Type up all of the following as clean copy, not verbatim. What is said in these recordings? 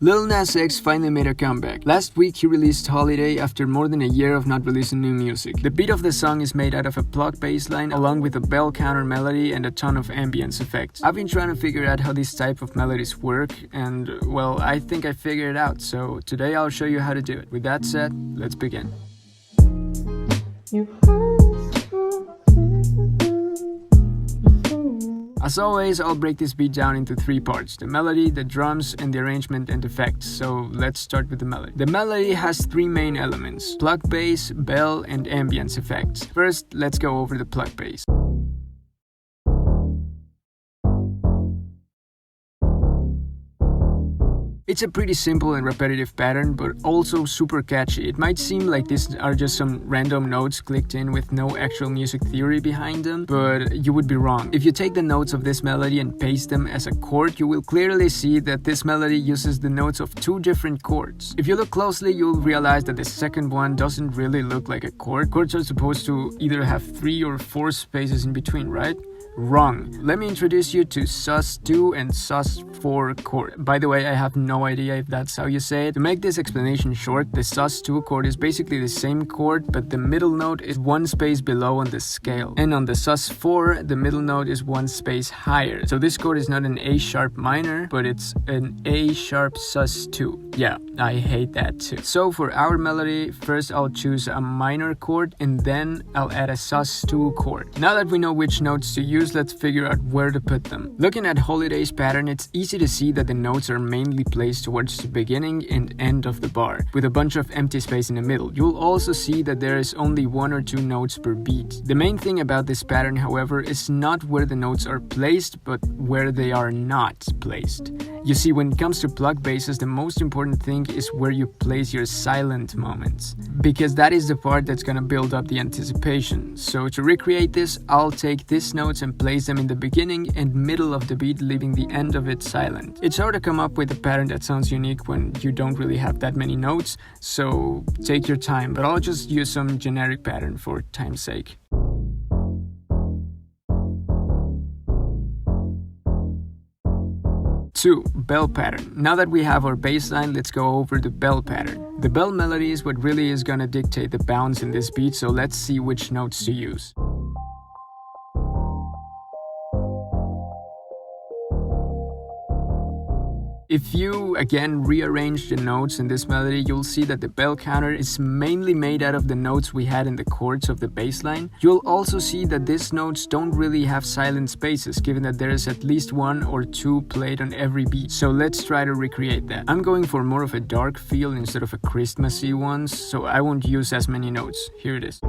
Lil Nas X finally made a comeback. Last week he released Holiday after more than a year of not releasing new music. The beat of the song is made out of a plucked bass line along with a bell counter melody and a ton of ambience effects. I've been trying to figure out how these type of melodies work and, well, I think I figured it out, so today I'll show you how to do it. With that said, let's begin. As always, I'll break this beat down into three parts: the melody, the drums, and the arrangement and effects. So let's start with the melody. The melody has three main elements: pluck bass, bell, and ambience effects. First, let's go over the pluck bass. It's a pretty simple and repetitive pattern, but also super catchy. It might seem like these are just some random notes clicked in with no actual music theory behind them, but you would be wrong. If you take the notes of this melody and paste them as a chord, you will clearly see that this melody uses the notes of two different chords. If you look closely, you'll realize that the second one doesn't really look like a chord. Chords are supposed to either have 3 or 4 spaces in between, right? Wrong. Let me introduce you to sus2 and sus4 chord. By the way, I have no idea if that's how you say it. To make this explanation short, the sus2 chord is basically the same chord, but the middle note is 1 space below on the scale. And on the sus4, the middle note is 1 space higher. So this chord is not an A sharp minor, but it's an A sharp sus2. Yeah, I hate that too. So for our melody, first I'll choose a minor chord and then I'll add a sus2 chord. Now that we know which notes to use, let's figure out where to put them. Looking at Holiday's pattern, it's easy to see that the notes are mainly placed towards the beginning and end of the bar, with a bunch of empty space in the middle. You'll also see that there is only 1 or 2 notes per beat. The main thing about this pattern, however, is not where the notes are placed, but where they are not placed. You see, when it comes to pluck basses, the most important thing is where you place your silent moments, because that is the part that's gonna build up the anticipation. So to recreate this, I'll take these notes and place them in the beginning and middle of the beat, leaving the end of it silent. It's hard to come up with a pattern that sounds unique when you don't really have that many notes, so take your time, but I'll just use some generic pattern for time's sake. 2. Bell pattern. Now that we have our bass line, let's go over the bell pattern. The bell melody is what really is gonna dictate the bounce in this beat, so let's see which notes to use. If you, again, rearrange the notes in this melody, you'll see that the bell counter is mainly made out of the notes we had in the chords of the bass line. You'll also see that these notes don't really have silent spaces, given that there is at least 1 or 2 played on every beat. So let's try to recreate that. I'm going for more of a dark feel instead of a Christmassy one, so I won't use as many notes. Here it is.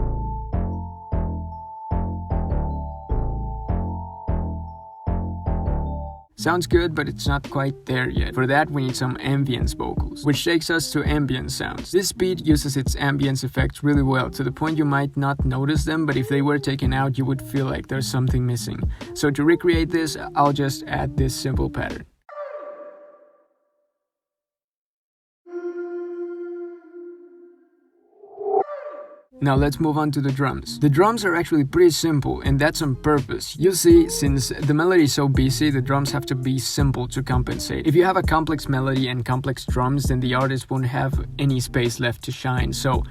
Sounds good, but it's not quite there yet. For that, we need some ambience vocals, which takes us to ambience sounds. This beat uses its ambience effects really well, to the point you might not notice them, but if they were taken out, you would feel like there's something missing. So to recreate this, I'll just add this simple pattern. Now let's move on to the drums. The drums are actually pretty simple, and that's on purpose. You see, since the melody is so busy, the drums have to be simple to compensate. If you have a complex melody and complex drums, then the artist won't have any space left to shine. So,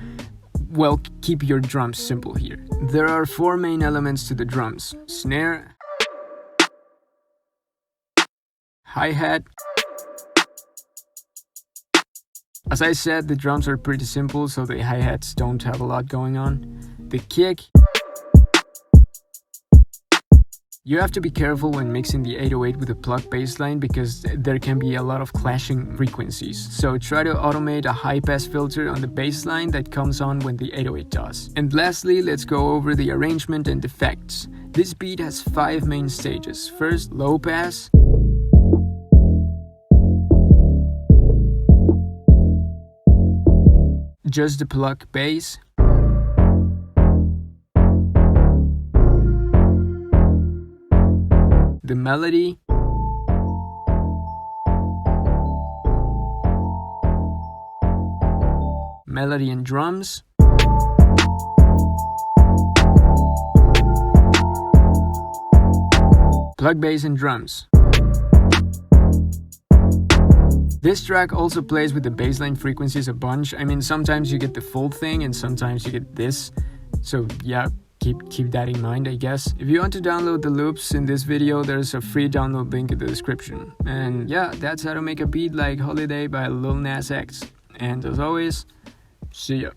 well, keep your drums simple here. There are 4 main elements to the drums: snare, hi-hat. As I said, the drums are pretty simple, so the hi-hats don't have a lot going on. The kick. You have to be careful when mixing the 808 with a pluck bass line, because there can be a lot of clashing frequencies. So try to automate a high-pass filter on the bass line that comes on when the 808 does. And lastly, let's go over the arrangement and effects. This beat has 5 main stages. First, low pass. Just the pluck bass. The melody. Melody and drums. Pluck bass and drums. This track also plays with the bassline frequencies a bunch. I mean, sometimes you get the full thing and sometimes you get this. So yeah, keep that in mind, I guess. If you want to download the loops in this video, there's a free download link in the description. And yeah, that's how to make a beat like Holiday by Lil Nas X. And as always, see ya.